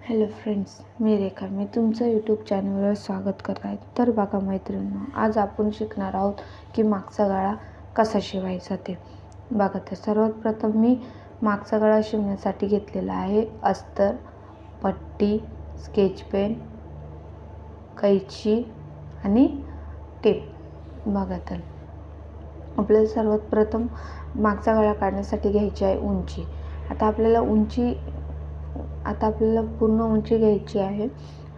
Hello friends, मी रेखा. मी तुमचं YouTube चॅनलवर स्वागत करत आहे. तर बघा मैत्रिणींनो, आज आपण शिकणार आहोत की मागचा गळा कसा शिवायचा ते. बघा, तर सर्वात प्रथम मी मागचा गळा शिवण्यासाठी घेतलेला आहे अस्तर, पट्टी, स्केच पेन, कैची आणि टेप. बघा, तर आपल्याला सर्वात प्रथम मागचा गळा काढण्यासाठी घ्यायची आहे उंची. आता आपल्याला पूर्ण उंची घ्यायची आहे.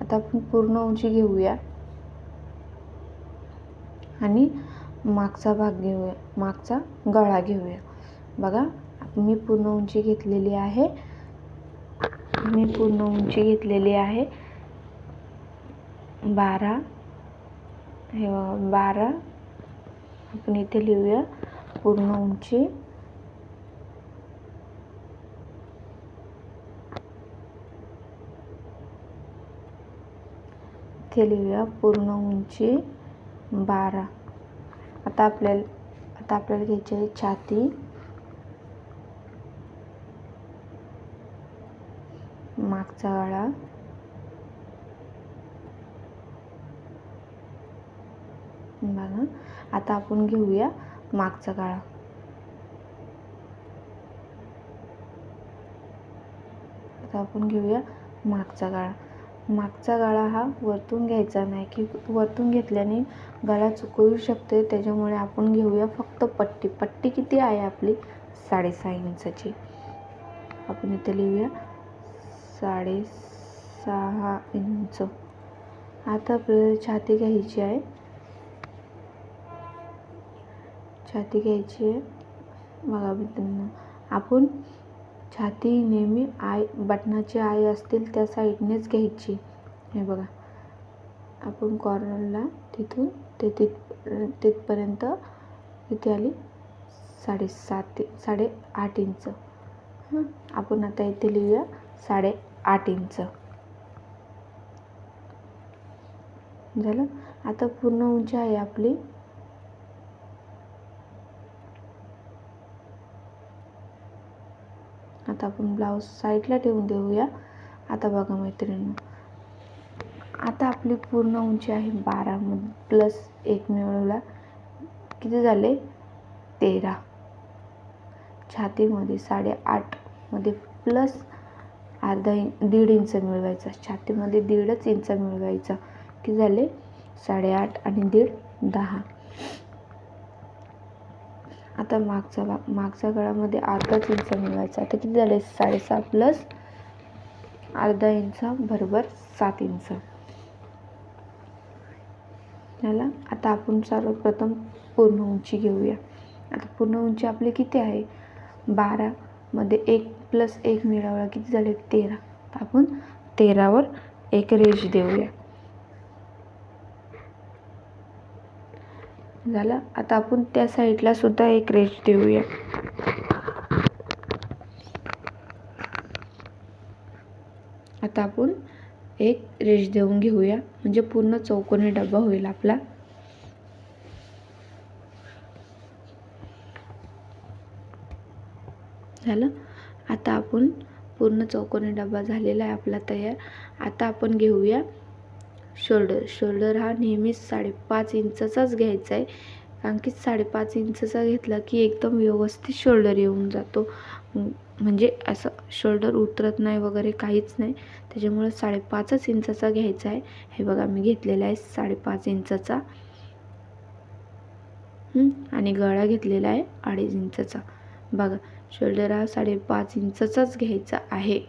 आता आपण पूर्ण उंची घेऊया आणि मागचा भाग घेऊया, मागचा गळा घेऊया. बघा, मी पूर्ण उंची घेतलेली आहे. मी पूर्ण उंची घेतलेली आहे 12. हे 12 आपण इथे लिहूया. पूर्ण उंची लिहूया. पूर्ण उंची 12. आता आपल्याला घ्यायची आहे छाती. मागचा गळा, बघा. आता आपण घेऊया मागचा गळा. मागचा गळा हा वरतून घ्यायचा नाही, की वरतून घेतल्याने गळा चुकवू शकते. त्याच्यामुळे आपण घेऊया फक्त पट्टी. पट्टी किती आहे आपली? 6.5 इंचाची. आपण इथे लिहूया 6.5 इंच. आता आपल्याला छाती घ्यायची आहे. बघा मित्रांनो, आपण छाती नेहमी बटनाची आई असतील त्या साईडनेच घ्यायची. हे बघा, आपण कॉर्नरला तिथून तिथपर्यंत इथे आली 8.5 इंच. आपण आता इथे लिहूया 8.5 इंच. झालं. आता पूर्ण उंची आहे आपली. आता आपण ब्लाऊज साईडला ठेवून देऊया. आता बघा मैत्रिणींनो, आता आपली पूर्ण उंची आहे 12 प्लस 1 मिळवला किती झाले? 13. छातीमध्ये 8.5 मध्ये प्लस 1.5 इंच मिळवायचा. छातीमध्ये 1.5 इंच मिळवायचा. किती झाले? 8.5 आणि 1.5 10. आता मागच्या गळ्यामध्ये 1/2 इंच मिळवायचा. आता किती झाले? 6.5 प्लस 1/2 इंच बरोबर 7 इंच झाला. आता आपण सर्वप्रथम पूर्ण उंची घेऊया. आता पूर्ण उंची आपली किती आहे? 12 मध्ये 1 प्लस 1 मिळवला किती झाले? 13. तर आपण 13वर एक रेष देऊया. झालं. आता आपण त्या साईडला सुद्धा एक रेष देऊया. आता आपण एक रेष देऊन घेऊया, म्हणजे पूर्ण चौकोनी डब्बा होईल आपला. झालं. आता आपण पूर्ण चौकोनी डब्बा झालेला आहे आपला तयार. आता आपण घेऊया शोल्डर हा नेहमीच 5.5 इंचचाच घ्यायचा आहे. कारण की 5.5 इंचचा घेतला की एकदम व्यवस्थित शोल्डर येऊन जातो. म्हणजे असं शोल्डर उतरत नाही वगैरे काहीच नाही. त्याच्यामुळे 5.5 इंचचा घ्यायचा आहे. हे बघा, मी घेतलेला आहे 5.5 इंचचा. आणि गळा घेतलेला आहे 2.5 इंचचा. बघा, शोल्डर हा 5.5 इंचचाच घ्यायचा आहे.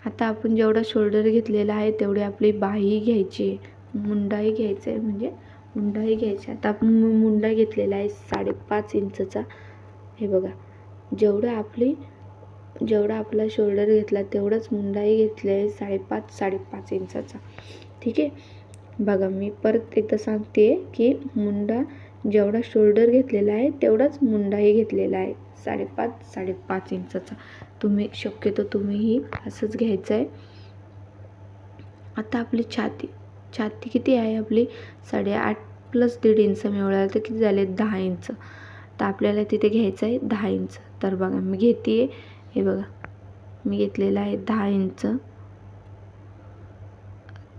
आता आपण जेवढा शोल्डर घेतलेला आहे तेवढी आपली बाही घ्यायची, मुंडाही घ्यायचं आहे, म्हणजे मुंडाही घ्यायची. आता आपण मुंडा घेतलेला आहे 5.5 इंचचा. हे बघा, जेवढा आपला शोल्डर घेतला तेवढाच मुंडाही घेतला आहे 5.5 इंचाचा. ठीक आहे. बघा, मी परत एकदा सांगते की मुंडा जेवढा शोल्डर घेतलेला आहे तेवढाच मुंडाही घेतलेला आहे 5.5 इंचाचा. शक्यतो तुम्हीही असंच घ्यायचं आहे. आता आपली छाती किती आहे आपली? 8.5 प्लस 1.5 इंच मिळवला तर किती झाले? 10 इंच. तर आपल्याला तिथे घ्यायचं आहे 10 इंच. तर बघा, मी घेते. हे बघा, मी घेतलेला आहे 10 इंच.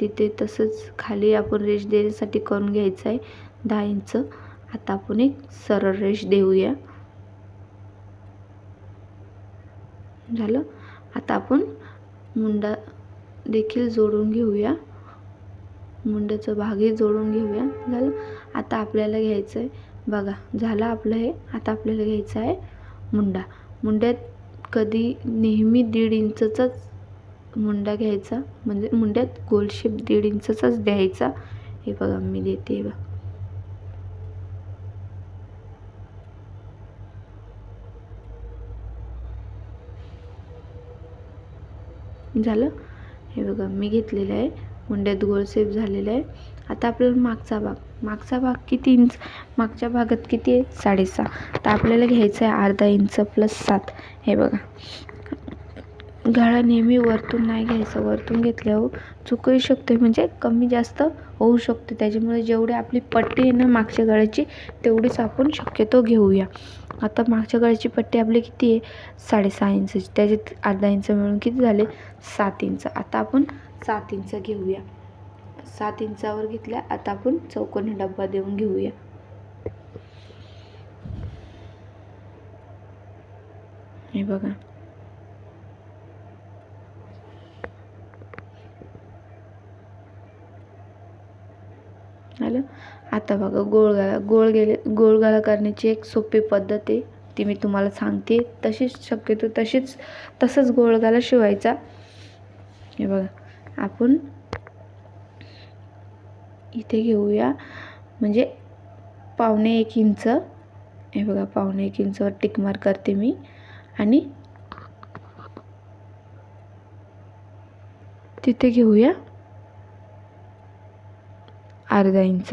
तिथे तसंच खाली आपण रेष देण्यासाठी करून घ्यायचं आहे 10 इंच. आता आपण एक सरळ रेष देऊया. झालं. आता आपण मुंडा देखील जोडून घेऊया. मुंड्याचा भागही जोडून घेऊया. झालं. आता आपल्याला घ्यायचं आहे बघा, झालं आपलं हे. आता आपल्याला घ्यायचं आहे मुंडा. मुंड्यात कधी नेहमी 1.5 इंचचाच मुंडा घ्यायचा, म्हणजे मुंड्यात गोल शेप 1.5 इंचचाच द्यायचा. हे बघा मी देते बघा. झालं. हे बघा मी घेतलेलं आहे, मुंड्यात गोल शेप झालेला आहे. आता आपल्याला मागचा भाग किती इंच, मागच्या भागात किती आहे 6.5. तर आपल्याला घ्यायचं आहे अर्धा इंच प्लस 7. हे बघा, गळा नेहमी वरतून नाही घ्यायचा. वरतून घेतल्यावर चुकू शकते, म्हणजे कमी जास्त होऊ शकते. त्याच्यामुळे जेवढी आपली पट्टी आहे ना मागच्या गळ्याची, तेवढीच आपण शक्यतो घेऊया. आता मागच्या गळ्याची पट्टी आपली किती आहे 6.5 इंचची, त्याच्यात अर्धा इंच मिळून किती झाले 7 इंच. आता आपण 7 इंच घेऊया. 7 इंचावर घेतल्या. आता आपण चौकोनी डब्बा देऊन घेऊया. हे बघा, झालं. आता बघा गोल गळा करण्याची एक सोपी पद्धत आहे, ती मी तुम्हाला सांगते. तसंच गोल गळा शिवायचा. हे बघा, आपण इथे घेऊया, म्हणजे 1.25 इंच. हे बघा 1.25 इंचवर टिक मार्क करते मी. आणि तिथे घेऊया अर्धा इंच.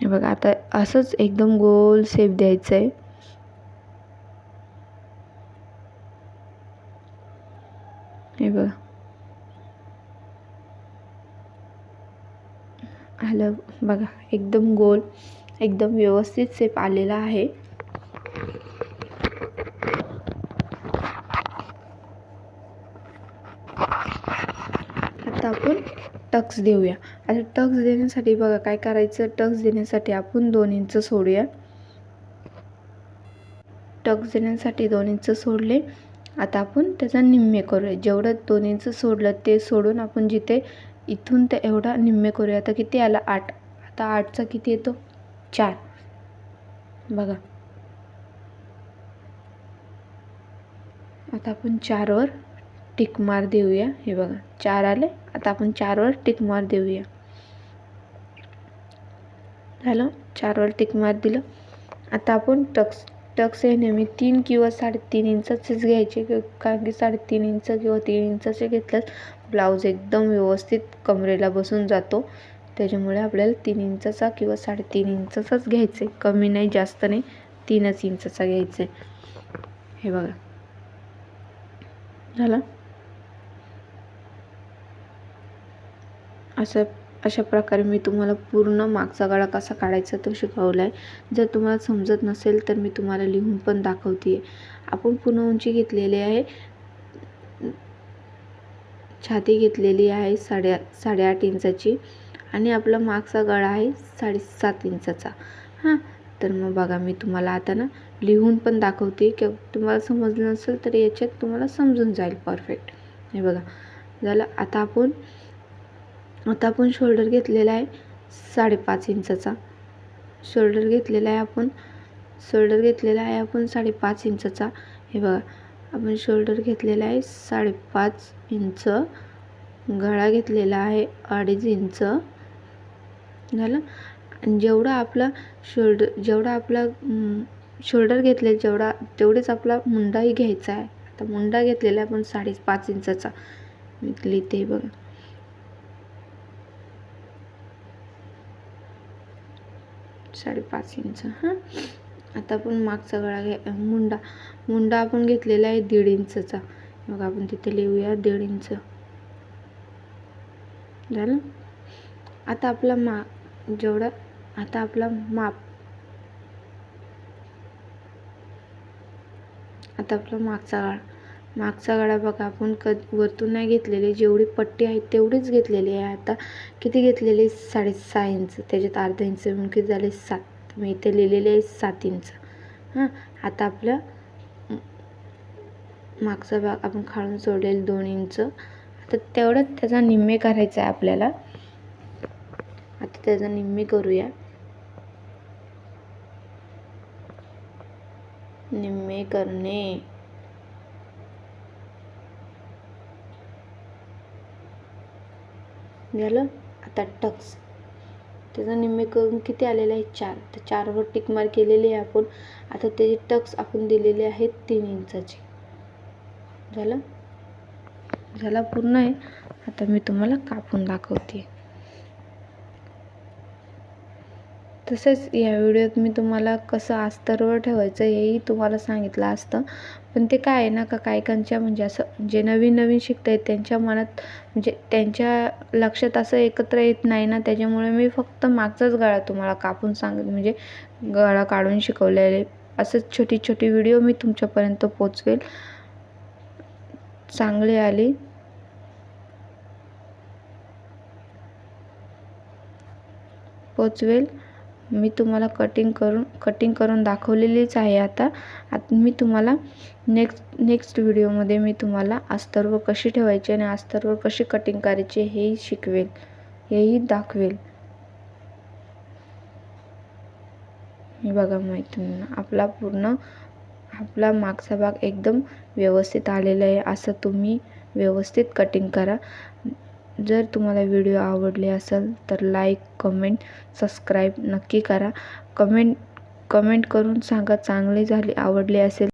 हे बघा, आता असंच एकदम गोल शेप द्यायचं आहे. हे बघा, आलं बघा, एकदम गोल, एकदम व्यवस्थित शेप आलेला आहे. आता आपण टक्स देऊया. आता टक्स देण्यासाठी बघा काय करायचं, टक्स देण्यासाठी आपण 2 इंच सोडूया. टक्स देण्यासाठी 2 इंच सोडले. आता आपण त्याचा निम्मे करूया. जेवढं 2 इंच सोडलं ते सोडून आपण जिथे इथून ते एवढा निम्मे करूया. आता किती आला 8. आता 8चा किती येतो 4. बघा, आता आपण 4वर टिक मार देऊया. हे बघा 4 आले. आता आपण 4वर टिक मार देऊया. झालं, 4वर टिक मार दिलं. आता आपण टक्स हे नेहमी 3 किंवा 3.5 इंचचेच घ्यायचे, कारण की 3.5 इंच किंवा 3 इंचचे घेतल्यास ब्लाऊज एकदम व्यवस्थित कमरेला बसून जातो. त्याच्यामुळे आपल्याला 3 इंचचा किंवा 3.5 इंचचाच घ्यायचे, कमी नाही जास्त नाही, 3च इंचचा घ्यायचे. हे बघा, झालं. अशा प्रकारे मी तुम्हाला पूर्ण मागचा गळा कसा काढायचा तो शिकवला आहे. जर तुम्हाला समजत नसेल तर मी तुम्हाला लिहून पण दाखवते. आपण पूर्ण उंची घेतलेली आहे, छाती घेतलेली आहे 8.5 इंचाची, आणि आपला मागचा गळा आहे 7.5 इंचाचा. हां, तर मग बघा मी तुम्हाला आता ना लिहून पण दाखवते, की तुम्हाला समजलं नसेल तर याच्यात तुम्हाला समजून जाईल परफेक्ट. हे बघा, झालं. आता आपण शोल्डर घेतलेला आहे 5.5 इंचाचा. शोल्डर घेतलेला आहे आपण 5.5 इंचाचा. हे बघा, आपण शोल्डर घेतलेला आहे 5.5 इंच. गळा घेतलेला आहे 2.5 इंच. झालं. आणि जेवढा आपला शोल्डर घेतले तेवढेच आपला मुंडाही घ्यायचा आहे. आता मुंडा घेतलेला आहे आपण 5.5 इंचाचा. मी लिहिते बघा, 5.5 इंच. हां, आता आपण मागचा गळा मुंडा आपण घेतलेला आहे 1.5 इंचचा. मग आपण तिथे लिहूया 1.5 इंच. झालं. आता आपला मागचा गळा मागचा गळा बघा आपण वरतून नाही घेतलेली, जेवढी पट्टी आहे तेवढीच घेतलेली आहे. आता किती घेतलेली? 6.5 इंच. त्याच्यात अर्धा इंच म्हणून किती झाले? 7. मी इथे लिहिलेले आहे 7 इंच. हां, आता आपलं मागचा भाग आपण खालून सोडलेले 2 इंच. आता तेवढंच त्याचा निम्मे करायचा आहे आपल्याला. आता त्याचा निम्मे करूया. निम्मे करणे. झालं. आता टक्स त्याचा निम्मे करून किती आलेलं आहे? 4. तर 4वर टिक मार्क केलेली आहे आपण. आता त्याचे टक्स आपण दिलेले आहेत 3 इंचाचे. झाला पूर्ण आहे. आता मी तुम्हाला कापून दाखवते. तसेच या व्हिडिओत मी तुम्हाला कसं अस्तरवर ठेवायचं हेही तुम्हाला सांगितलं असतं, पण ते काय आहे ना का काहीकांच्या म्हणजे असं जे नवीन शिकत आहेत त्यांच्या मनात म्हणजे त्यांच्या लक्षात असं एकत्र येत नाही ना, त्याच्यामुळे मी फक्त मागचाच गळा तुम्हाला कापून म्हणजे गळा काढून शिकवलेले. असंच छोटी व्हिडिओ मी तुमच्यापर्यंत चांगली आली पोचवेल. मी तुम्हाला कटिंग करून दाखवलेलीच आहे. आता मी तुम्हाला नेक्स्ट व्हिडिओमध्ये मी तुम्हाला अस्तरवर कशी ठेवायची आणि अस्तरवर कशी कटिंग करायची हेही दाखवेल. हे बघा मैत्रिणींनो, आपला मागचा भाग एकदम व्यवस्थित आलेला आहे. असं तुम्ही व्यवस्थित कटिंग करा. जर तुम्हाला व्हिडिओ आवडले असेल तर लाईक, कमेंट, सबस्क्राईब नक्की करा. कमेंट करून सांगा चांगली झाली, आवडली असेल